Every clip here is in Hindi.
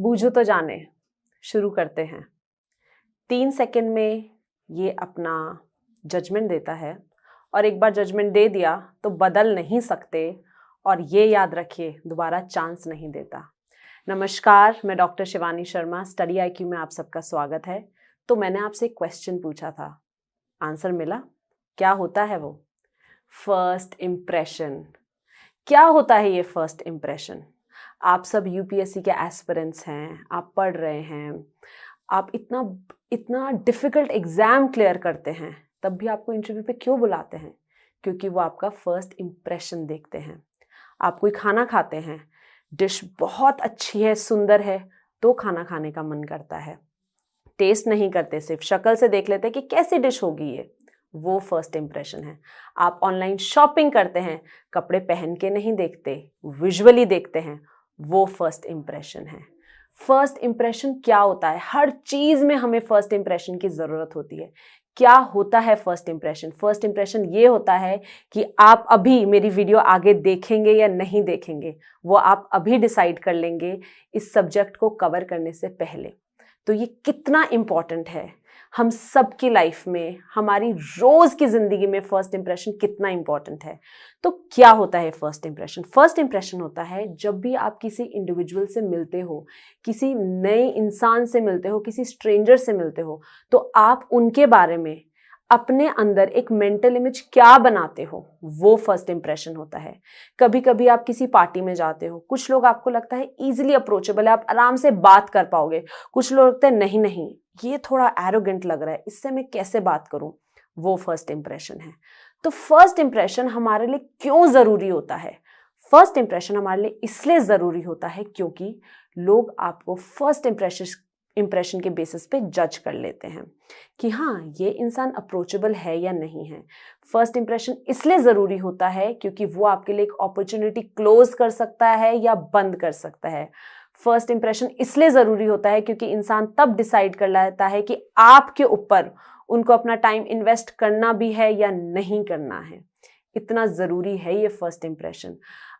बूझो तो जाने, शुरू करते हैं। 3 सेकंड में ये अपना जजमेंट देता है और एक बार जजमेंट दे दिया तो बदल नहीं सकते, और ये याद रखिए दोबारा चांस नहीं देता। नमस्कार, मैं doctor Shivani Sharma, study IQ में आप सबका स्वागत है। तो मैंने आपसे एक क्वेश्चन पूछा था, आंसर मिला? क्या होता है वो? First impression. क्या होता है ये फर्स्ट इम्प्रेशन? आप सब UPSC के एस्पिरेंट्स हैं, आप पढ़ रहे हैं, आप इतना डिफिकल्ट एग्जाम क्लियर करते हैं, तब भी आपको इंटरव्यू पे क्यों बुलाते हैं? क्योंकि वो आपका फर्स्ट इम्प्रेशन देखते हैं। आप कोई खाना खाते हैं, डिश बहुत अच्छी है, सुंदर है, तो खाना खाने का मन करता है। टेस्ट नहीं करते, सिर्फ शक्ल से देख लेते हैं कि कैसी डिश होगी ये, वो फर्स्ट इम्प्रेशन है। आप ऑनलाइन शॉपिंग करते हैं, कपड़े पहन के नहीं देखते, विजुअली देखते हैं, वो फर्स्ट इम्प्रेशन है। फर्स्ट इम्प्रेशन क्या होता है? हर चीज में हमें फर्स्ट इम्प्रेशन की जरूरत होती है। क्या होता है फर्स्ट इम्प्रेशन? फर्स्ट इम्प्रेशन ये होता है कि आप अभी मेरी वीडियो आगे देखेंगे या नहीं देखेंगे, वो आप अभी डिसाइड कर लेंगे इस सब्जेक्ट को कवर करने से पहले। तो ये कितना इंपॉर्टेंट है हम सब की लाइफ में, हमारी रोज की जिंदगी में फर्स्ट इंप्रेशन कितना इंपॉर्टेंट है। तो क्या होता है फर्स्ट इंप्रेशन? फर्स्ट इंप्रेशन होता है जब भी आप किसी इंडिविजुअल से मिलते हो, किसी नए इंसान से मिलते हो, किसी स्ट्रेंजर से मिलते हो, तो आप उनके बारे में अपने अंदर एक मेंटल इमेज क्या बनाते हो, वो फर्स्ट इंप्रेशन होता है। कभी कभी आप किसी पार्टी में जाते हो, कुछ लोग आपको लगता है इजीली अप्रोचेबल है, आप आराम से बात कर पाओगे, कुछ लोग लगता है नहीं नहीं ये थोड़ा एरोगेंट लग रहा है, इससे मैं कैसे बात करूं, वो फर्स्ट इंप्रेशन है। तो फर्स्ट इंप्रेशन हमारे लिए क्यों जरूरी होता है? फर्स्ट इंप्रेशन हमारे लिए इसलिए जरूरी होता है क्योंकि लोग आपको फर्स्ट इंप्रेशन के बेसिस पे जज कर लेते हैं कि हाँ ये इंसान अप्रोचेबल है या नहीं है। फर्स्ट इंप्रेशन इसलिए ज़रूरी होता है क्योंकि वो आपके लिए एक अपॉर्चुनिटी क्लोज कर सकता है या बंद कर सकता है। फर्स्ट इंप्रेशन इसलिए ज़रूरी होता है क्योंकि इंसान तब डिसाइड कर लेता है कि आपके ऊपर उनको अपना टाइम इन्वेस्ट करना भी है या नहीं करना है। इतना ज़रूरी है ये फर्स्ट इंप्रेशन।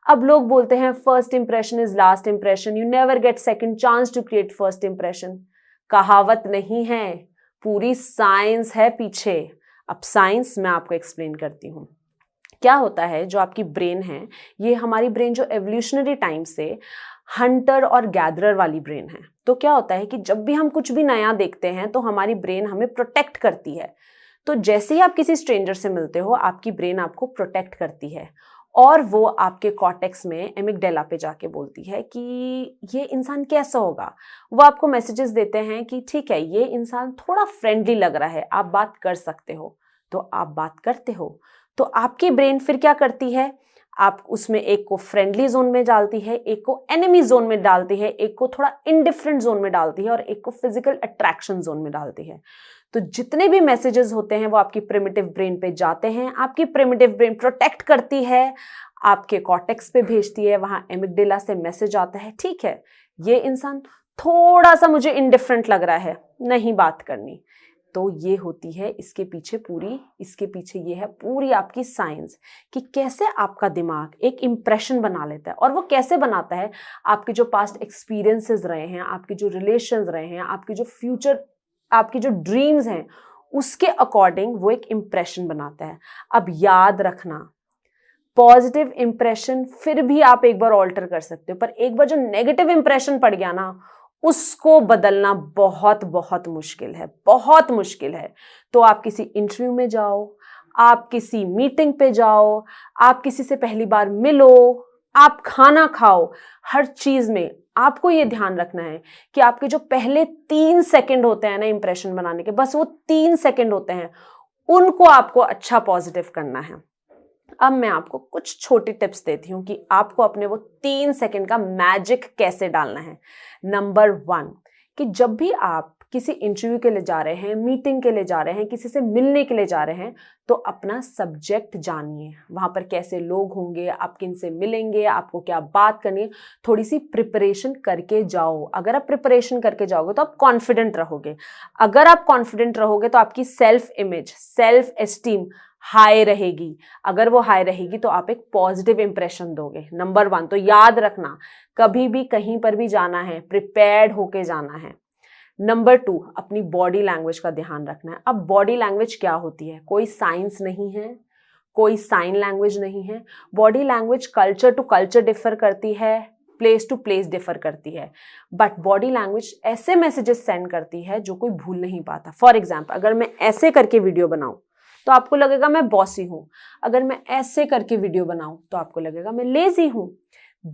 अब लोग बोलते हैं first impression is last impression, you never get second chance to create first impression. कहावत नहीं है, पूरी साइंस है पीछे। अब साइंस मैं आपको एक्सप्लेन करती हूँ। क्या होता है, जो आपकी ब्रेन है, ये हमारी ब्रेन जो एवोल्यूशनरी टाइम से हंटर और गैदरर वाली ब्रेन है। तो क्या होता है कि जब भी हम कुछ भी नया देखते हैं तो हमारी ब्रेन हमें प्रोटेक्ट करती है। तो जैसे ही आप किसी स्ट्रेंजर से मिलते हो, आपकी ब्रेन आपको प्रोटेक्ट करती है और वो आपके कॉर्टेक्स में एमिगडाला पे जाके बोलती है कि ये इंसान कैसा होगा। वो आपको मैसेजेस देते हैं कि ठीक है ये इंसान थोड़ा फ्रेंडली लग रहा है, आप बात कर सकते हो। तो आप बात करते हो तो आपकी ब्रेन फिर क्या करती है, आप उसमें एक को फ्रेंडली जोन में डालती है, एक को एनिमी जोन में डालती है, एक को थोड़ा इनडिफरेंट जोन में डालती है और एक को फिजिकल अट्रैक्शन जोन में डालती है। तो जितने भी मैसेजेस होते हैं वो आपकी प्रिमिटिव ब्रेन पे जाते हैं, आपकी प्रिमिटिव ब्रेन प्रोटेक्ट करती है, आपके कॉर्टेक्स पे भेजती है, वहां एमिगडाला से मैसेज आता है ठीक है ये इंसान थोड़ा सा मुझे इनडिफरेंट लग रहा है, नहीं बात करनी। तो ये होती है इसके पीछे ये है पूरी आपकी साइंस कि कैसे आपका दिमाग एक इंप्रेशन बना लेता है। और वो कैसे बनाता है, आपके जो पास्ट एक्सपीरियंसेस रहे हैं, आपके जो रिलेशंस रहे हैं, आपकी जो फ्यूचर, आपकी जो ड्रीम्स हैं, उसके अकॉर्डिंग वो एक इंप्रेशन बनाता है। अब याद रखना, पॉजिटिव इंप्रेशन फिर भी आप एक बार ऑल्टर कर सकते हो, पर एक बार जो नेगेटिव इंप्रेशन पड़ गया ना, उसको बदलना बहुत बहुत मुश्किल है, बहुत मुश्किल है। तो आप किसी इंटरव्यू में जाओ, आप किसी मीटिंग पे जाओ, आप किसी से पहली बार मिलो, आप खाना खाओ, हर चीज में आपको ये ध्यान रखना है कि आपके जो पहले 3 सेकंड होते हैं ना इंप्रेशन बनाने के, बस वो 3 सेकंड होते हैं, उनको आपको अच्छा पॉजिटिव करना है। अब मैं आपको कुछ छोटी टिप्स देती हूँ कि आपको अपने वो 3 सेकंड का मैजिक कैसे डालना है। नंबर 1, कि जब भी आप किसी इंटरव्यू के लिए जा रहे हैं, मीटिंग के लिए जा रहे हैं, किसी से मिलने के लिए जा रहे हैं, तो अपना सब्जेक्ट जानिए, वहां पर कैसे लोग होंगे, आप किन से मिलेंगे, आपको क्या बात करनी है, थोड़ी सी प्रिपरेशन करके जाओ। अगर आप प्रिपरेशन करके जाओगे तो आप कॉन्फिडेंट रहोगे। अगर आप कॉन्फिडेंट रहोगे तो आपकी self image, self esteem high रहेगी। अगर वो हाई रहेगी तो आप एक पॉजिटिव इंप्रेशन दोगे। नंबर 1, तो याद रखना कभी भी कहीं पर भी जाना है प्रिपेयर्ड होके जाना है। नंबर 2, अपनी बॉडी लैंग्वेज का ध्यान रखना है। अब बॉडी लैंग्वेज क्या होती है? कोई साइंस नहीं है, कोई साइन लैंग्वेज नहीं है। Body language culture to culture differ करती है, प्लेस टू प्लेस डिफर करती है, बट बॉडी लैंग्वेज ऐसे मैसेजेस सेंड करती है जो कोई भूल नहीं पाता। फॉर एग्जाम्पल, अगर मैं ऐसे करके वीडियो बनाऊं तो आपको लगेगा मैं बॉसी हूं, अगर मैं ऐसे करके वीडियो बनाऊं तो आपको लगेगा मैं लेजी हूं।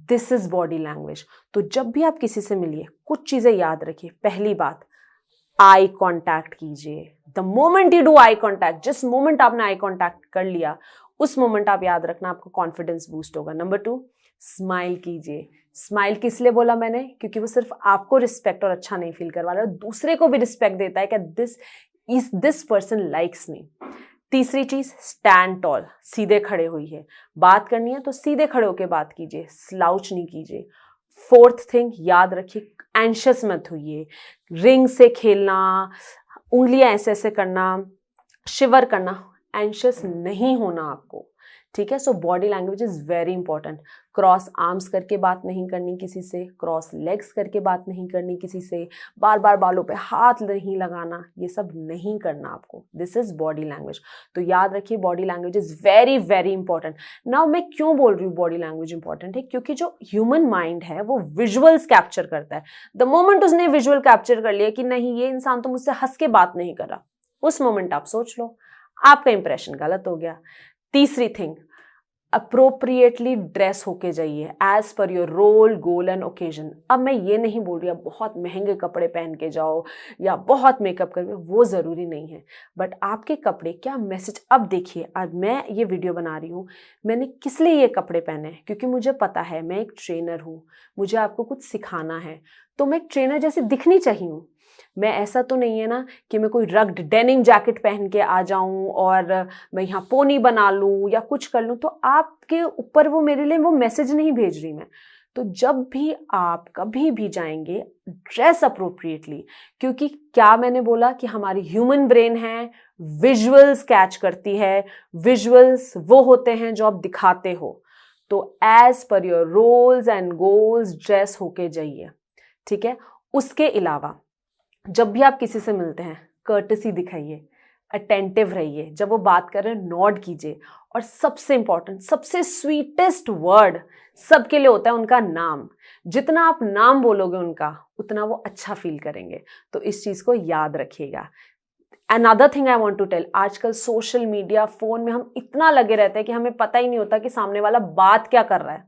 This is body language. तो जब भी आप किसी से मिलिए कुछ चीजें याद रखिए। पहली बात, आई कांटेक्ट कीजिए। The moment you do eye contact, जिस मोमेंट आपने आई कांटेक्ट कर लिया उस मोमेंट आप याद रखना आपको कॉन्फिडेंस बूस्ट होगा। नंबर 2, स्माइल कीजिए। स्माइल किस लिए बोला मैंने? क्योंकि वो सिर्फ आपको रिस्पेक्ट और अच्छा नहीं फील करवा रहा है, दूसरे को भी रिस्पेक्ट देता है कि दिस पर्सन लाइक्स मी। तीसरी चीज, स्टैंड टॉल, सीधे खड़े हुई है। बात करनी है तो सीधे खड़े होकर बात कीजिए, स्लाउच नहीं कीजिए। फोर्थ थिंग, याद रखिए एंशियस मत होइए। रिंग से खेलना, उंगलियां ऐसे ऐसे करना, शिवर करना, एंशियस नहीं होना आपको, ठीक है। So body language is very important. Cross arms करके बात नहीं करनी किसी से, क्रॉस लेग्स करके बात नहीं करनी किसी से, बार बार बालों पे हाथ नहीं लगाना, ये सब नहीं करना आपको। This is body language. तो याद रखिए body language is very very important. Now मैं क्यों बोल रही हूँ बॉडी लैंग्वेज इंपॉर्टेंट है? क्योंकि जो ह्यूमन माइंड है वो विजुअल्स कैप्चर करता है। द मोमेंट उसने विजुअल कैप्चर कर लिया कि नहीं ये इंसान तो मुझसे हंस के बात नहीं कर रहा, उस मोमेंट आप सोच लो आपका इंप्रेशन गलत हो गया। तीसरी थिंग, अप्रोप्रिएटली ड्रेस होके जाइए as per your role, goal and occasion. अब मैं ये नहीं बोल रही अब बहुत महंगे कपड़े पहन के जाओ या बहुत मेकअप करके, वो ज़रूरी नहीं है, बट आपके कपड़े क्या मैसेज। अब देखिए आज मैं ये वीडियो बना रही हूँ, मैंने किस लिए ये कपड़े पहने हैं? क्योंकि मुझे पता है मैं एक ट्रेनर हूँ, मुझे आपको कुछ सिखाना है, तो मैं एक ट्रेनर जैसे दिखनी चाहिए। मैं ऐसा तो नहीं है ना कि मैं कोई रग्ड डेनिम जैकेट पहन के आ जाऊं और मैं यहाँ पोनी बना लूं या कुछ कर लूं, तो आपके ऊपर वो मेरे लिए वो मैसेज नहीं भेज रही मैं। तो जब भी आप कभी भी जाएंगे ड्रेस अप्रोप्रिएटली, क्योंकि क्या मैंने बोला कि हमारी ह्यूमन ब्रेन है विजुअल्स कैच करती है, विजुअल्स वो होते हैं जो आप दिखाते हो। तो as per your roles and goals dress होके जाइए, ठीक है। उसके अलावा जब भी आप किसी से मिलते हैं कर्टसी दिखाइए, अटेंटिव रहिए, जब वो बात कर रहे हैं नॉड कीजिए, और सबसे इंपॉर्टेंट सबसे स्वीटेस्ट वर्ड सबके लिए होता है उनका नाम। जितना आप नाम बोलोगे उनका उतना वो अच्छा फील करेंगे, तो इस चीज को याद रखिएगा। Another thing I want to tell, आजकल सोशल मीडिया फोन में हम इतना लगे रहते हैं कि हमें पता ही नहीं होता कि सामने वाला बात क्या कर रहा है।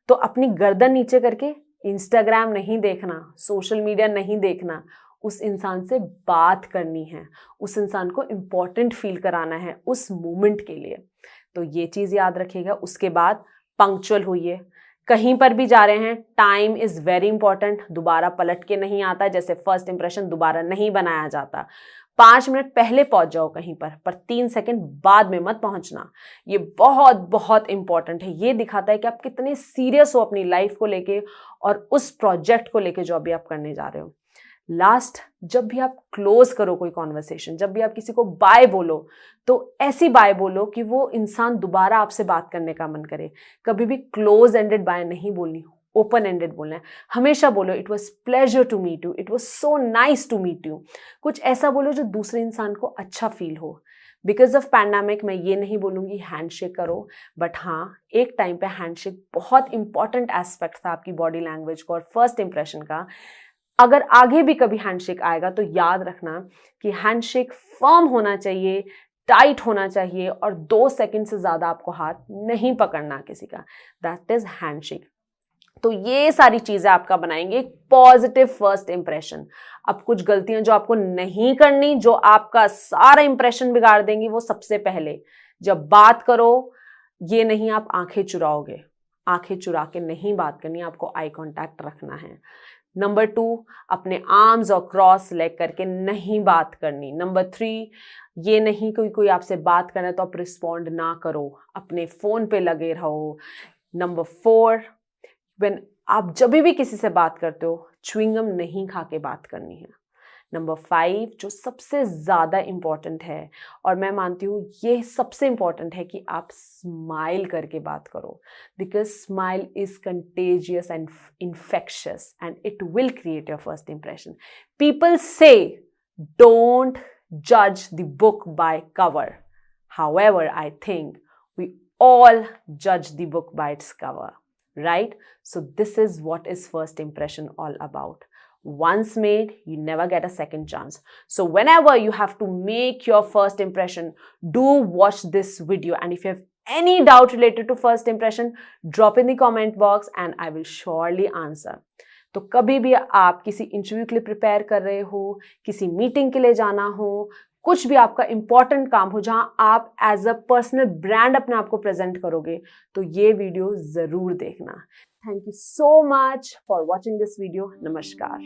तो अपनी गर्दन नीचे करके इंस्टाग्राम नहीं देखना, सोशल मीडिया नहीं देखना, उस इंसान से बात करनी है, उस इंसान को इम्पोर्टेंट फील कराना है उस मोमेंट के लिए। तो ये चीज याद रखिएगा। उसके बाद पंक्चुअल होइए, कहीं पर भी जा रहे हैं टाइम इज वेरी इंपॉर्टेंट, दोबारा पलट के नहीं आता, जैसे फर्स्ट इंप्रेशन दोबारा नहीं बनाया जाता। 5 मिनट पहले पहुंच जाओ कहीं पर 3 सेकंड बाद में मत पहुंचना। ये बहुत बहुत इंपॉर्टेंट है, ये दिखाता है कि आप कितने सीरियस हो अपनी लाइफ को लेके और उस प्रोजेक्ट को लेके जो अभी आप करने जा रहे हो। लास्ट, जब भी आप क्लोज करो कोई कॉन्वर्सेशन, जब भी आप किसी को बाय बोलो तो ऐसी बाय बोलो कि वो इंसान दोबारा आपसे बात करने का मन करे। कभी भी क्लोज एंडेड बाय नहीं बोलनी, ओपन एंडेड बोलना है। हमेशा बोलो it was pleasure to meet you, it was so nice to meet you. कुछ ऐसा बोलो जो दूसरे इंसान को अच्छा फील हो। बिकॉज ऑफ पैंडामिक मैं ये नहीं बोलूँगी हैंडशेक करो, बट हाँ एक टाइम पे हैंडशेक बहुत इंपॉर्टेंट एस्पेक्ट था आपकी बॉडी लैंग्वेज को और फर्स्ट इंप्रेशन का। अगर आगे भी कभी हैंडशेक आएगा तो याद रखना कि हैंडशेक फर्म होना चाहिए, टाइट होना चाहिए और 2 सेकंड से ज़्यादा आपको हाथ नहीं पकड़ना किसी का। That is handshake. तो ये सारी चीज़ें आपका बनाएंगे एक पॉजिटिव फर्स्ट इंप्रेशन। अब कुछ गलतियां जो आपको नहीं करनी, जो आपका सारा इंप्रेशन बिगाड़ देंगी, वो सबसे पहले जब बात करो ये नहीं आप आंखें चुराओगे, आंखें चुरा के नहीं बात करनी, आपको आई कांटेक्ट रखना है। नंबर 2, अपने आर्म्स और क्रॉस लेग करके नहीं बात करनी। नंबर 3, ये नहीं कोई आपसे बात करना है तो आप रिस्पॉन्ड ना करो, अपने फोन पे लगे रहो। नंबर 4, आप जब भी किसी से बात करते हो च्युइंगम नहीं खा के बात करनी है, नंबर 5 जो सबसे ज़्यादा इम्पॉर्टेंट है, और मैं मानती हूँ ये सबसे इम्पॉर्टेंट है, कि आप स्माइल करके बात करो, because smile is contagious and infectious and it will create your first impression. People से don't judge the book by cover. However, I think we all judge the book by its cover, right? So this is what is first impression all about. Once made, you never get a second chance. So whenever you have to make your first impression, do watch this video. And if you have any doubt related to first impression, drop in the comment box and I will surely answer. तो कभी भी आप किसी इंटरव्यू के लिए प्रिपेयर कर रहे हो, किसी मीटिंग के लिए जाना हो, कुछ भी आपका इंपॉर्टेंट काम हो जहां आप एज अ पर्सनल ब्रांड अपने आप को प्रेजेंट करोगे, तो ये वीडियो जरूर देखना. Thank you so much for watching this video. नमस्कार.